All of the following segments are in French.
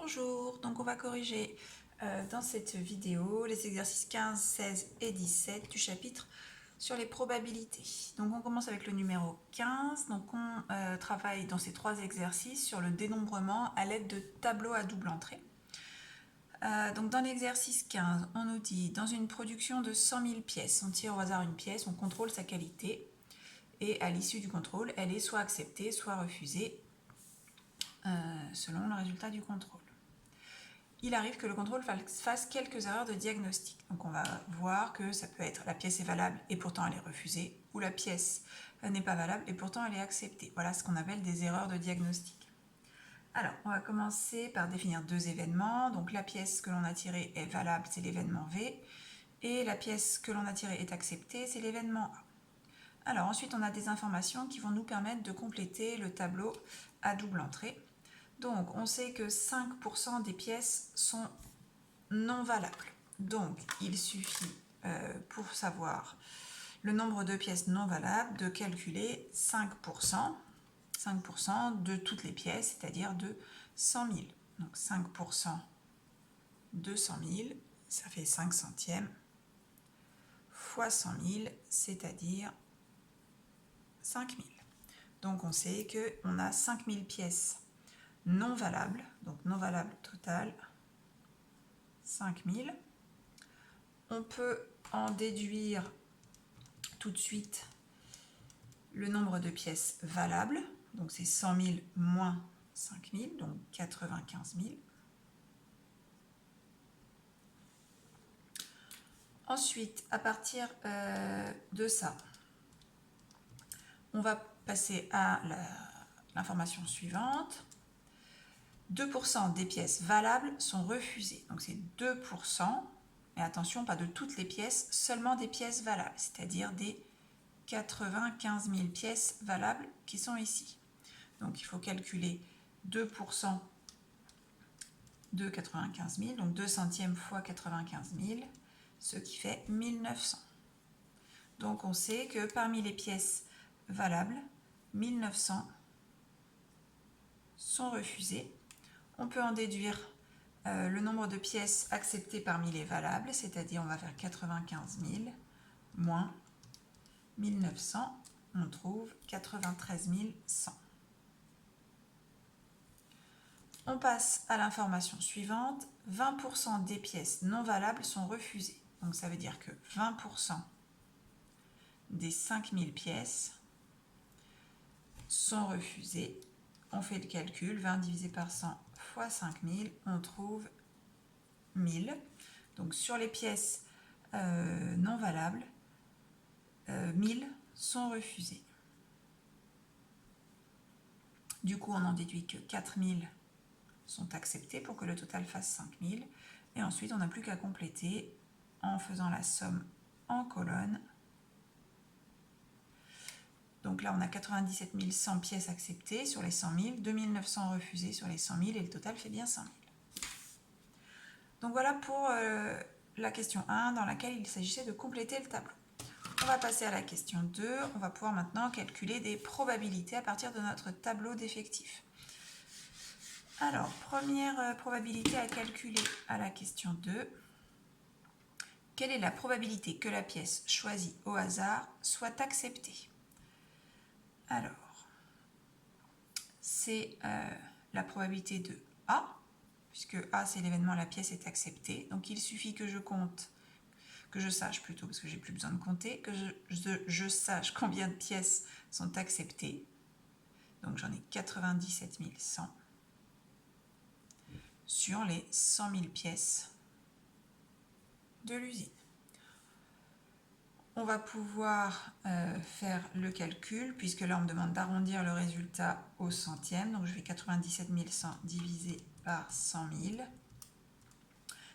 Bonjour, donc on va corriger dans cette vidéo les exercices 15, 16 et 17 du chapitre sur les probabilités. Donc on commence avec le numéro 15, donc on travaille dans ces trois exercices sur le dénombrement à l'aide de tableaux à double entrée. Donc dans l'exercice 15, on nous dit dans une production de 100 000 pièces, on tire au hasard une pièce, on contrôle sa qualité et à l'issue du contrôle, elle est soit acceptée, soit refusée selon le résultat du contrôle. Il arrive que le contrôle fasse quelques erreurs de diagnostic. Donc on va voir que ça peut être la pièce est valable et pourtant elle est refusée, ou la pièce n'est pas valable et pourtant elle est acceptée. Voilà ce qu'on appelle des erreurs de diagnostic. Alors, on va commencer par définir deux événements. Donc la pièce que l'on a tirée est valable, c'est l'événement V, et la pièce que l'on a tirée est acceptée, c'est l'événement A. Alors ensuite, on a des informations qui vont nous permettre de compléter le tableau à double entrée. Donc, on sait que 5% des pièces sont non valables. Donc, il suffit, pour savoir le nombre de pièces non valables, de calculer 5% de toutes les pièces, c'est-à-dire de 100 000. Donc, 5% de 100 000, ça fait 5 centièmes, fois 100 000, c'est-à-dire 5 000. Donc, on sait qu'on a 5 000 pièces non valables, donc non valables total, 5 000. On peut en déduire tout de suite le nombre de pièces valables, donc c'est 100 000 moins 5 000, donc 95 000. Ensuite, à partir de ça, on va passer à l'information suivante. 2% des pièces valables sont refusées. Donc c'est 2%, et attention, pas de toutes les pièces, seulement des pièces valables, c'est-à-dire des 95 000 pièces valables qui sont ici. Donc il faut calculer 2% de 95 000, donc 2 centièmes fois 95 000, ce qui fait 1900. Donc on sait que parmi les pièces valables, 1900 sont refusées. On peut en déduire le nombre de pièces acceptées parmi les valables, c'est-à-dire on va faire 95 000 moins 1900, on trouve 93 100. On passe à l'information suivante, 20% des pièces non valables sont refusées. Donc ça veut dire que 20% des 5000 pièces sont refusées. On fait le calcul, 20 divisé par 100 fois 5000, on trouve 1000. Donc sur les pièces non valables, 1000 sont refusées. Du coup, on en déduit que 4000 sont acceptés pour que le total fasse 5000. Et ensuite, on n'a plus qu'à compléter en faisant la somme en colonne. Donc là, on a 97 100 pièces acceptées sur les 100 000, 2900 refusées sur les 100 000 et le total fait bien 5 000. Donc voilà pour la question 1 dans laquelle il s'agissait de compléter le tableau. On va passer à la question 2. On va pouvoir maintenant calculer des probabilités à partir de notre tableau d'effectifs. Alors, première probabilité à calculer à la question 2. Quelle est la probabilité que la pièce choisie au hasard soit acceptée? Alors, c'est la probabilité de A, puisque A c'est l'événement, la pièce est acceptée. Donc il suffit que je compte, que je sache plutôt, parce que j'ai plus besoin de compter, que je sache combien de pièces sont acceptées. Donc j'en ai 97 100 sur les 100 000 pièces de l'usine. On va pouvoir faire le calcul, puisque là on me demande d'arrondir le résultat au centième. Donc je vais 97 100 divisé par 100 000.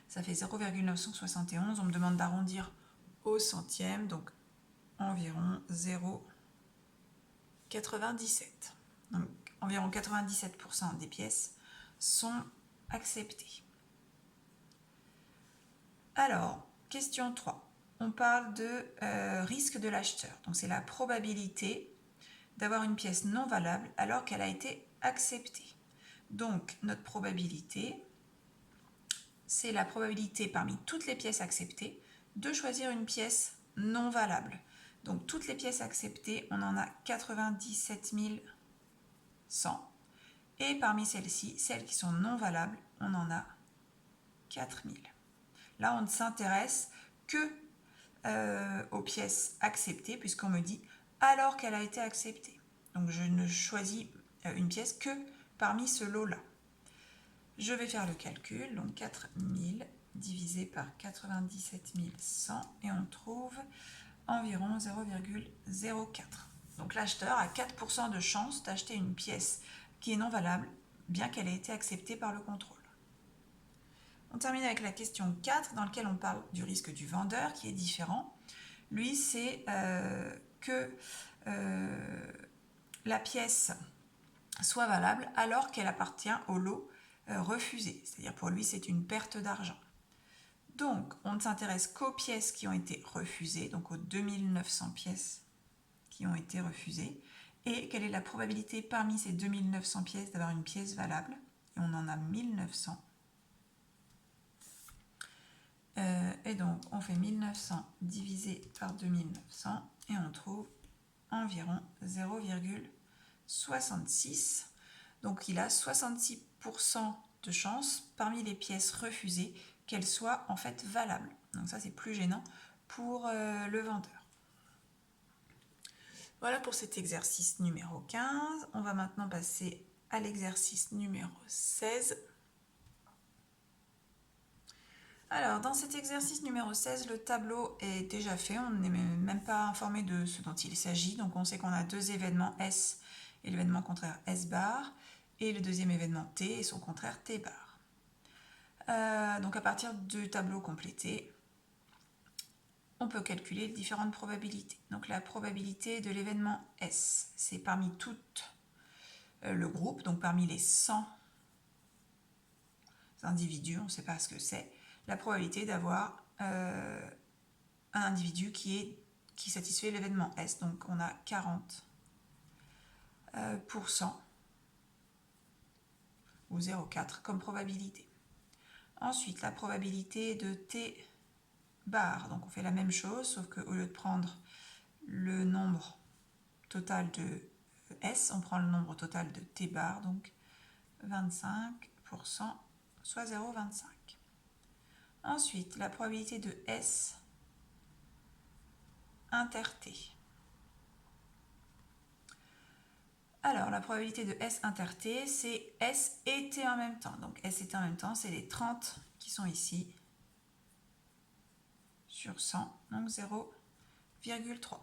Ça fait 0,971. On me demande d'arrondir au centième, donc environ 0,97. Donc environ 97% des pièces sont acceptées. Alors, question 3. On parle de risque de l'acheteur. Donc c'est la probabilité d'avoir une pièce non valable alors qu'elle a été acceptée. Donc notre probabilité, c'est la probabilité parmi toutes les pièces acceptées de choisir une pièce non valable. Donc toutes les pièces acceptées, on en a 97 100. Et parmi celles-ci, celles qui sont non valables, on en a 4000. Là, on ne s'intéresse que aux pièces acceptées, puisqu'on me dit alors qu'elle a été acceptée. Donc je ne choisis une pièce que parmi ce lot-là. Je vais faire le calcul, donc 4000 divisé par 97 100 et on trouve environ 0,04. Donc l'acheteur a 4% de chance d'acheter une pièce qui est non valable, bien qu'elle ait été acceptée par le contrôle. On termine avec la question 4, dans laquelle on parle du risque du vendeur, qui est différent. Lui, c'est que la pièce soit valable alors qu'elle appartient au lot refusé. C'est-à-dire pour lui, c'est une perte d'argent. Donc, on ne s'intéresse qu'aux pièces qui ont été refusées, donc aux 2900 pièces qui ont été refusées. Et quelle est la probabilité parmi ces 2900 pièces d'avoir une pièce valable? Et on en a 1900. Et donc, on fait 1900 divisé par 2900 et on trouve environ 0,66. Donc, il a 66% de chance parmi les pièces refusées qu'elles soient en fait valables. Donc ça, c'est plus gênant pour le vendeur. Voilà pour cet exercice numéro 15. On va maintenant passer à l'exercice numéro 16. Alors, dans cet exercice numéro 16, le tableau est déjà fait. On n'est même pas informé de ce dont il s'agit. Donc, on sait qu'on a deux événements S et l'événement contraire S bar, et le deuxième événement T et son contraire T bar. Donc, à partir du tableau complété, on peut calculer les différentes probabilités. Donc, la probabilité de l'événement S, c'est parmi toutes le groupe, donc parmi les 100 individus, on ne sait pas ce que c'est, la probabilité d'avoir un individu qui satisfait l'événement S. Donc on a 40% ou 0,4 comme probabilité. Ensuite, la probabilité de T bar. Donc on fait la même chose, sauf qu'au lieu de prendre le nombre total de S, on prend le nombre total de T bar, donc 25%, soit 0,25. Ensuite, la probabilité de S inter T. Alors, la probabilité de S inter T, c'est S et T en même temps. Donc, S et T en même temps, c'est les 30 qui sont ici sur 100, donc 0,3.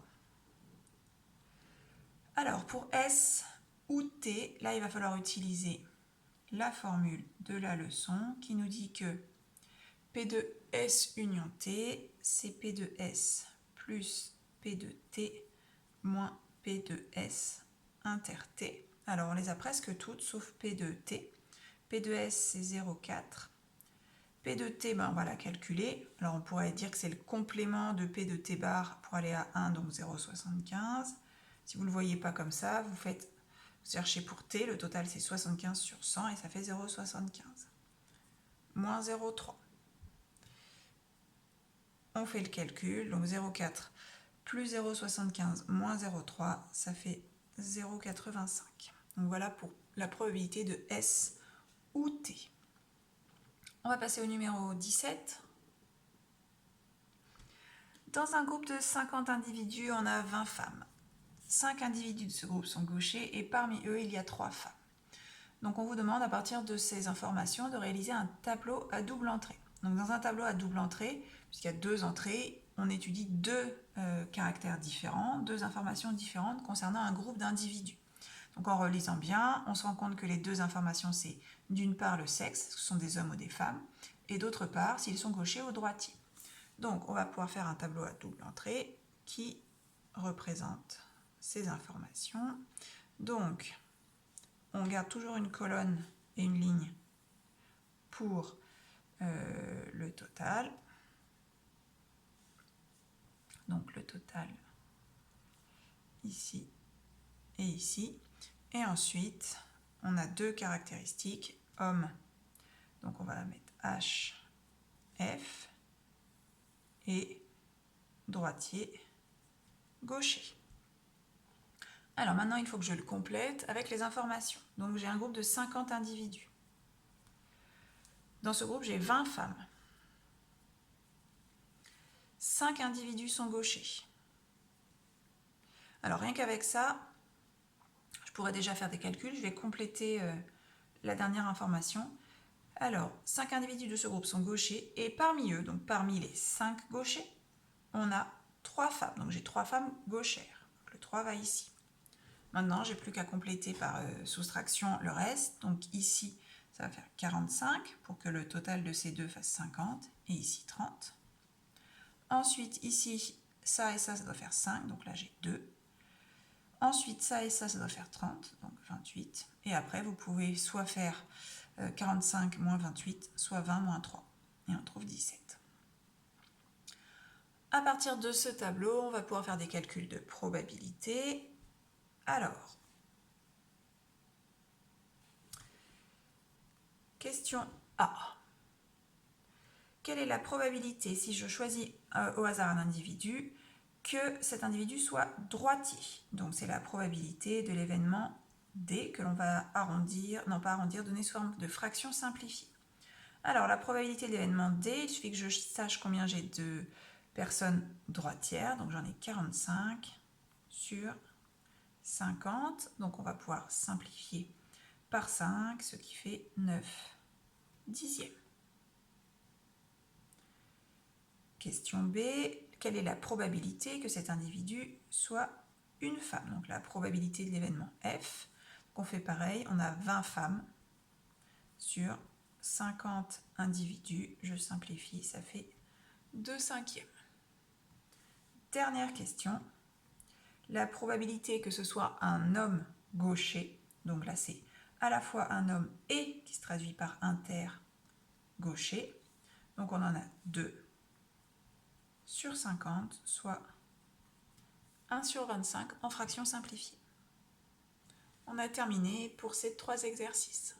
Alors, pour S ou T, là, il va falloir utiliser la formule de la leçon qui nous dit que P de S union T, c'est P de S plus P de T moins P de S inter T. Alors, on les a presque toutes, sauf P de T. P de S, c'est 0,4. P de T, ben, on va la calculer. Alors, on pourrait dire que c'est le complément de P de T bar pour aller à 1, donc 0,75. Si vous ne le voyez pas comme ça, vous cherchez pour T, le total c'est 75 sur 100 et ça fait 0,75. Moins 0,3. On fait le calcul, donc 0,4 plus 0,75 moins 0,3, ça fait 0,85. Donc voilà pour la probabilité de S ou T. On va passer au numéro 17. Dans un groupe de 50 individus, on a 20 femmes. 5 individus de ce groupe sont gauchers et parmi eux, il y a 3 femmes. Donc on vous demande à partir de ces informations de réaliser un tableau à double entrée. Donc dans un tableau à double entrée, puisqu'il y a 2 entrées, on étudie 2 caractères différents, 2 informations différentes concernant un groupe d'individus. Donc en relisant bien, on se rend compte que les 2 informations, c'est d'une part le sexe, ce sont des hommes ou des femmes, et d'autre part s'ils sont gauchers ou droitiers. Donc on va pouvoir faire un tableau à double entrée qui représente ces informations. Donc on garde toujours une colonne et une ligne pour le total. Donc le total ici et ici. Et ensuite, on a 2 caractéristiques, homme, donc on va la mettre H F et droitier gaucher. Alors maintenant, il faut que je le complète avec les informations. Donc j'ai un groupe de 50 individus. Dans ce groupe, j'ai 20 femmes. 5 individus sont gauchers. Alors rien qu'avec ça, je pourrais déjà faire des calculs. Je vais compléter la dernière information. Alors, 5 individus de ce groupe sont gauchers et parmi eux, donc parmi les 5 gauchers, on a 3 femmes. Donc j'ai 3 femmes gauchères. Donc, le 3 va ici. Maintenant, j'ai plus qu'à compléter par soustraction le reste. Donc ici, ça va faire 45 pour que le total de ces deux fasse 50 et ici 30. Ensuite, ici, ça et ça doit faire 5, donc là j'ai 2. Ensuite, ça et ça doit faire 30, donc 28. Et après, vous pouvez soit faire 45 moins 28, soit 20 moins 3. Et on trouve 17. À partir de ce tableau, on va pouvoir faire des calculs de probabilité. Alors, question A. Quelle est la probabilité, si je choisis au hasard un individu, que cet individu soit droitier? Donc c'est la probabilité de l'événement D que l'on va arrondir, non pas arrondir, donner sous forme de fraction simplifiée. Alors la probabilité de l'événement D, il suffit que je sache combien j'ai de personnes droitières, donc j'en ai 45 sur 50, donc on va pouvoir simplifier par 5, ce qui fait 9 dixièmes. Question B, quelle est la probabilité que cet individu soit une femme? Donc la probabilité de l'événement F, on fait pareil, on a 20 femmes sur 50 individus, je simplifie, ça fait 2/5. Dernière question, la probabilité que ce soit un homme gaucher, donc là c'est à la fois un homme et qui se traduit par inter gaucher, donc on en a 2 sur 50, soit 1 sur 25 en fraction simplifiée. On a terminé pour ces 3 exercices.